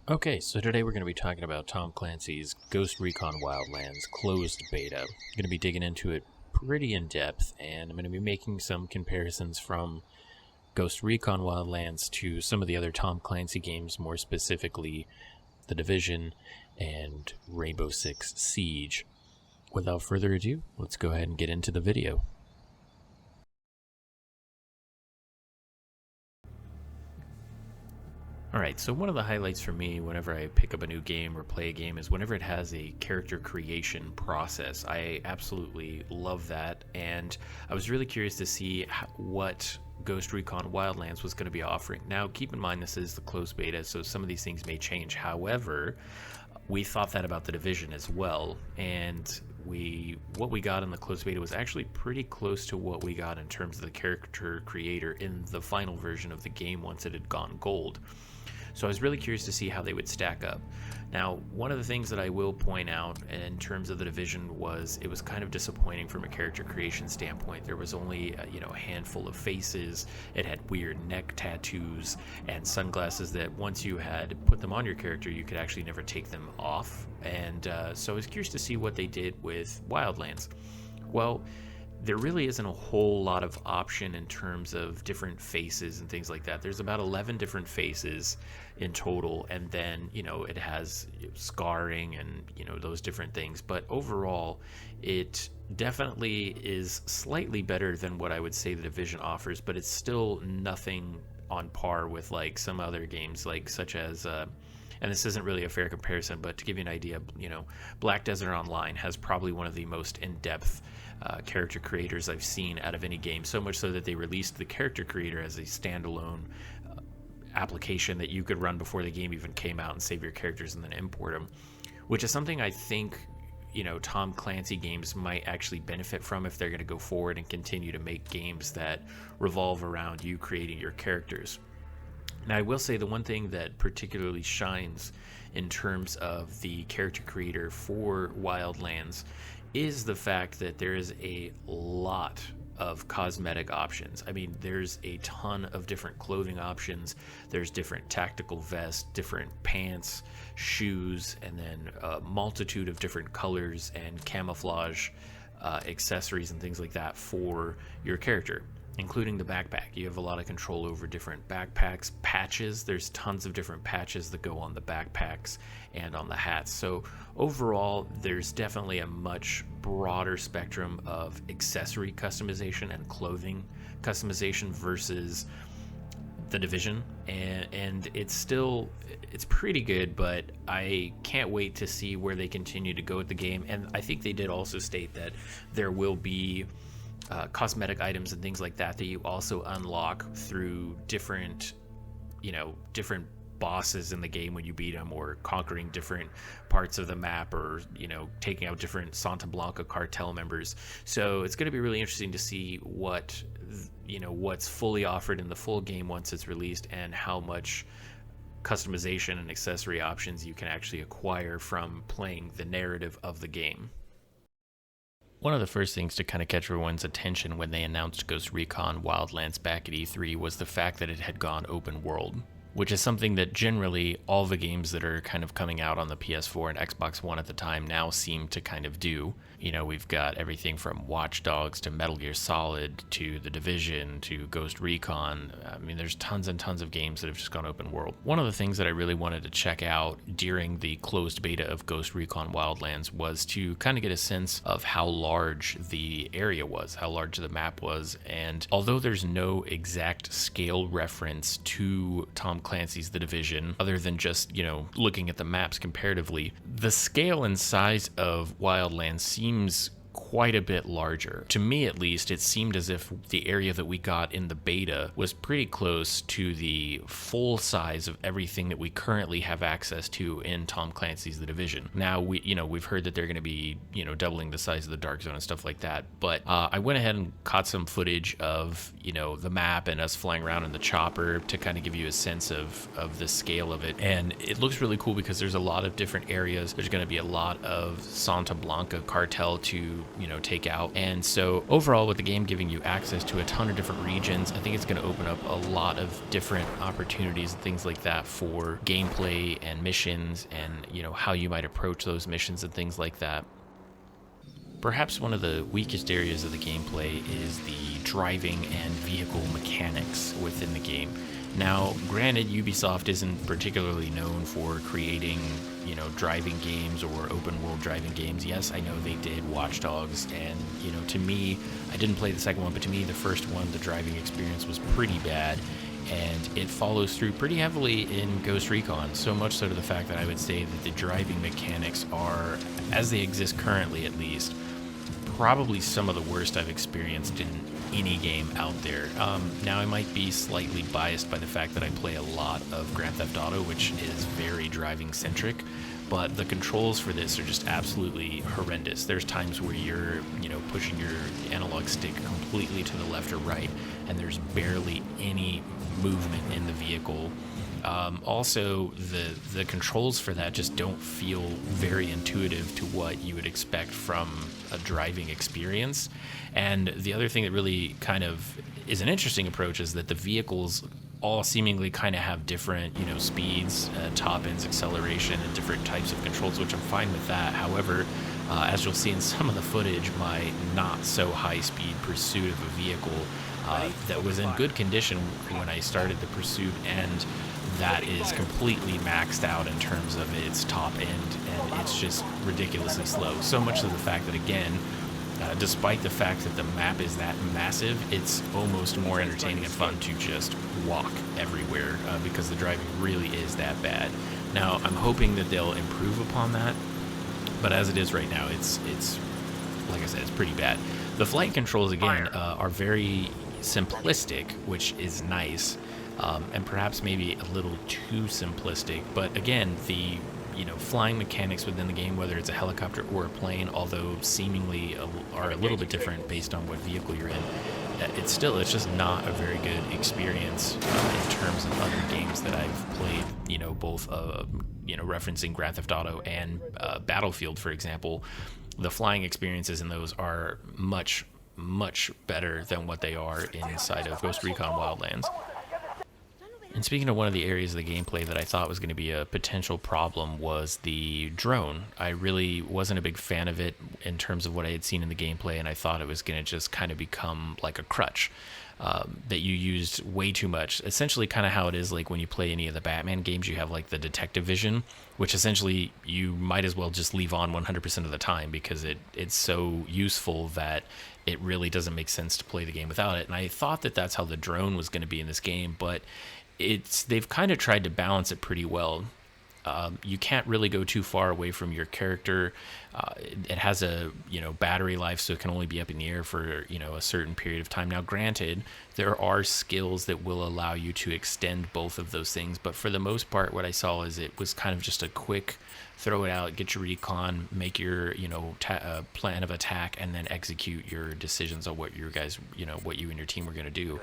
Okay, so today we're going to be talking about Tom Clancy's Ghost Recon Wildlands closed beta. I'm going to be digging into it pretty in depth, and I'm going to be making some comparisons from Ghost Recon Wildlands to some of the other Tom Clancy games, more specifically The Division and Rainbow Six Siege. Without further ado, let's go ahead and get into the video. Alright, so one of the highlights for me whenever I pick up a new game or play a game is whenever it has a character creation process. I absolutely love that, and I was really curious to see what Ghost Recon Wildlands was going to be offering. Now, keep in mind this is the closed beta, so some of these things may change. However, we thought that about The Division as well, and what we got in the closed beta was actually pretty close to what we got in terms of the character creator in the final version of the game once it had gone gold. So I was really curious to see how they would stack up. Now, one of the things that I will point out in terms of The Division was it was kind of disappointing from a character creation standpoint. There was only a handful of faces. It had weird neck tattoos and sunglasses that once you had put them on your character, you could actually never take them off. And so I was curious to see what they did with Wildlands. Well, there really isn't a whole lot of option in terms of different faces and things like that. There's about 11 different faces in total, and then it has scarring and those different things. But overall, it definitely is slightly better than what I would say The Division offers, but it's still nothing on par with like some other games, like such as and this isn't really a fair comparison, but to give you an idea, Black Desert Online has probably one of the most in-depth character creators I've seen out of any game, so much so that they released the character creator as a standalone application that you could run before the game even came out and save your characters and then import them, which is something I think Tom Clancy games might actually benefit from if they're going to go forward and continue to make games that revolve around you creating your characters. Now, I will say the one thing that particularly shines in terms of the character creator for Wildlands is the fact that there is a lot of cosmetic options. I mean, there's a ton of different clothing options. There's different tactical vests, different pants, shoes, and then a multitude of different colors and camouflage accessories and things like that for your character, including the backpack. You have a lot of control over different backpacks, patches. There's tons of different patches that go on the backpacks and on the hats. So overall, there's definitely a much broader spectrum of accessory customization and clothing customization versus The Division, and it's pretty good, but I can't wait to see where they continue to go with the game. And I think they did also state that there will be cosmetic items and things like that you also unlock through different bosses in the game when you beat them, or conquering different parts of the map, or taking out different Santa Blanca cartel members. So it's going to be really interesting to see what's fully offered in the full game once it's released, and how much customization and accessory options you can actually acquire from playing the narrative of the game. One of the first things to kind of catch everyone's attention when they announced Ghost Recon Wildlands back at E3 was the fact that it had gone open world, which is something that generally all the games that are kind of coming out on the PS4 and Xbox One at the time now seem to kind of do. We've got everything from Watch Dogs to Metal Gear Solid to The Division to Ghost Recon. I mean, there's tons and tons of games that have just gone open world. One of the things that I really wanted to check out during the closed beta of Ghost Recon Wildlands was to kind of get a sense of how large the area was, how large the map was. And although there's no exact scale reference to Tom Clancy's The Division, other than just, looking at the maps comparatively, the scale and size of Wildlands seems quite a bit larger. To me, at least, it seemed as if the area that we got in the beta was pretty close to the full size of everything that we currently have access to in Tom Clancy's The Division. Now, we've heard that they're going to be, doubling the size of the Dark Zone and stuff like that, but I went ahead and caught some footage of, the map and us flying around in the chopper to kind of give you a sense of the scale of it, and it looks really cool because there's a lot of different areas. There's going to be a lot of Santa Blanca cartel to take out. And so overall, with the game giving you access to a ton of different regions, I think it's going to open up a lot of different opportunities and things like that for gameplay and missions, and how you might approach those missions and things like that. Perhaps one of the weakest areas of the gameplay is the driving and vehicle mechanics within the game. Now, granted, Ubisoft isn't particularly known for creating, driving games or open world driving games. Yes, I know they did Watch Dogs, and, to me, I didn't play the second one, but to me, the first one, the driving experience was pretty bad, and it follows through pretty heavily in Ghost Recon, so much so to the fact that I would say that the driving mechanics are, as they exist currently at least, probably some of the worst I've experienced in any game out there. Now, I might be slightly biased by the fact that I play a lot of Grand Theft Auto, which is very driving centric, but the controls for this are just absolutely horrendous. There's times where you're, pushing your analog stick completely to the left or right, and there's barely any movement in the vehicle. Also, the controls for that just don't feel very intuitive to what you would expect from a driving experience. And the other thing that really kind of is an interesting approach is that the vehicles all seemingly kind of have different, speeds, top ends, acceleration, and different types of controls, which I'm fine with that. However, as you'll see in some of the footage, my not so high speed pursuit of a vehicle that was in good condition when I started the pursuit, and that is completely maxed out in terms of its top end, and it's just ridiculously slow. So much to the fact that, again, despite the fact that the map is that massive, it's almost more entertaining and fun to just walk everywhere because the driving really is that bad. Now, I'm hoping that they'll improve upon that, but as it is right now, it's like I said, it's pretty bad. The flight controls, again, are very simplistic, which is nice. And perhaps maybe a little too simplistic, but again, the flying mechanics within the game, whether it's a helicopter or a plane, although seemingly are a little bit different based on what vehicle you're in, it's just not a very good experience in terms of other games that I've played, both referencing Grand Theft Auto and Battlefield, for example. The flying experiences in those are much better than what they are inside of Ghost Recon Wildlands. And speaking of one of the areas of the gameplay that I thought was going to be a potential problem was the drone. I really wasn't a big fan of it in terms of what I had seen in the gameplay, and I thought it was going to just kind of become like a crutch that you used way too much. Essentially kind of how it is like when you play any of the Batman games, you have like the detective vision, which essentially you might as well just leave on 100% of the time because it's so useful that it really doesn't make sense to play the game without it. And I thought that that's how the drone was going to be in this game, but they've kind of tried to balance it pretty well. You can't really go too far away from your character. It has a battery life, so it can only be up in the air for a certain period of time. Now, granted, there are skills that will allow you to extend both of those things, but for the most part, what I saw is it was kind of just a quick throw it out, get your recon, make your plan of attack, and then execute your decisions on what your guys what you and your team were going to do.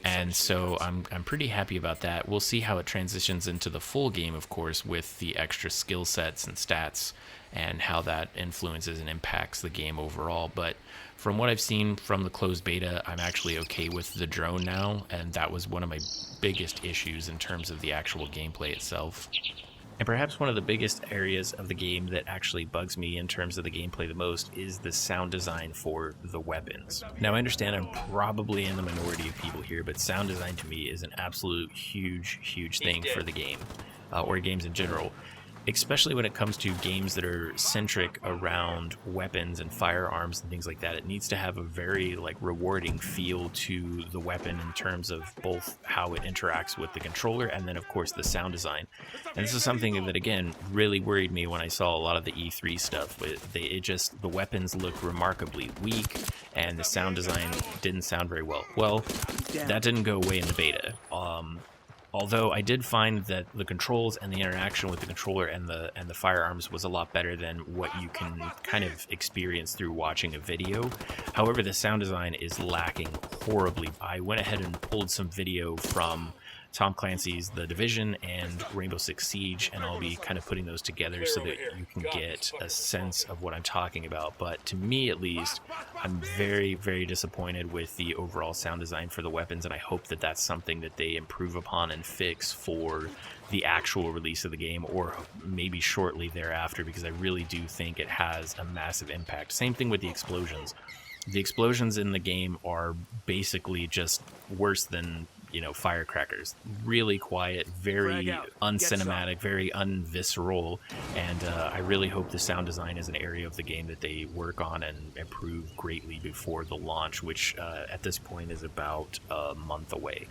And so I'm pretty happy about that. We'll see how it transitions into the full game, of course, with the extra skill sets and stats and how that influences and impacts the game overall. But from what I've seen from the closed beta, I'm actually okay with the drone now, and that was one of my biggest issues in terms of the actual gameplay itself. And perhaps one of the biggest areas of the game that actually bugs me in terms of the gameplay the most is the sound design for the weapons. Now, I understand I'm probably in the minority of people here, but sound design to me is an absolute huge thing for the game, or games in general. Especially when it comes to games that are centric around weapons and firearms and things like that. It needs to have a very rewarding feel to the weapon in terms of both how it interacts with the controller and then of course the sound design. And this is something that again really worried me when I saw a lot of the E3 stuff. The weapons look remarkably weak and the sound design didn't sound very well. Well, that didn't go away in the beta. Although I did find that the controls and the interaction with the controller and the firearms was a lot better than what you can kind of experience through watching a video. However, the sound design is lacking horribly. I went ahead and pulled some video from Tom Clancy's The Division and Rainbow Six Siege, and I'll be kind of putting those together so that you can get a sense of what I'm talking about. But to me, at least, I'm very, very disappointed with the overall sound design for the weapons, and I hope that that's something that they improve upon and fix for the actual release of the game, or maybe shortly thereafter, because I really do think it has a massive impact. Same thing with the explosions. The explosions in the game are basically just worse than, you know, firecrackers. Really quiet, very uncinematic, very unvisceral, and I really hope the sound design is an area of the game that they work on and improve greatly before the launch, which at this point is about a month away.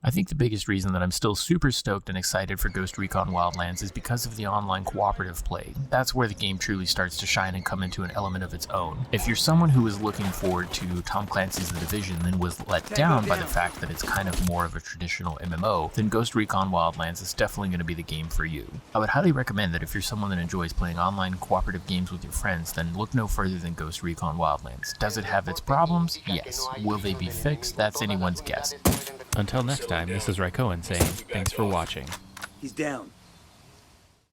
I think the biggest reason that I'm still super stoked and excited for Ghost Recon Wildlands is because of the online cooperative play. That's where the game truly starts to shine and come into an element of its own. If you're someone who is looking forward to Tom Clancy's The Division and was let down by the fact that it's kind of more of a traditional MMO, then Ghost Recon Wildlands is definitely going to be the game for you. I would highly recommend that if you're someone that enjoys playing online cooperative games with your friends, then look no further than Ghost Recon Wildlands. Does it have its problems? Yes. Will they be fixed? That's anyone's guess. Until next time, this is RIcown saying thanks for watching. He's down.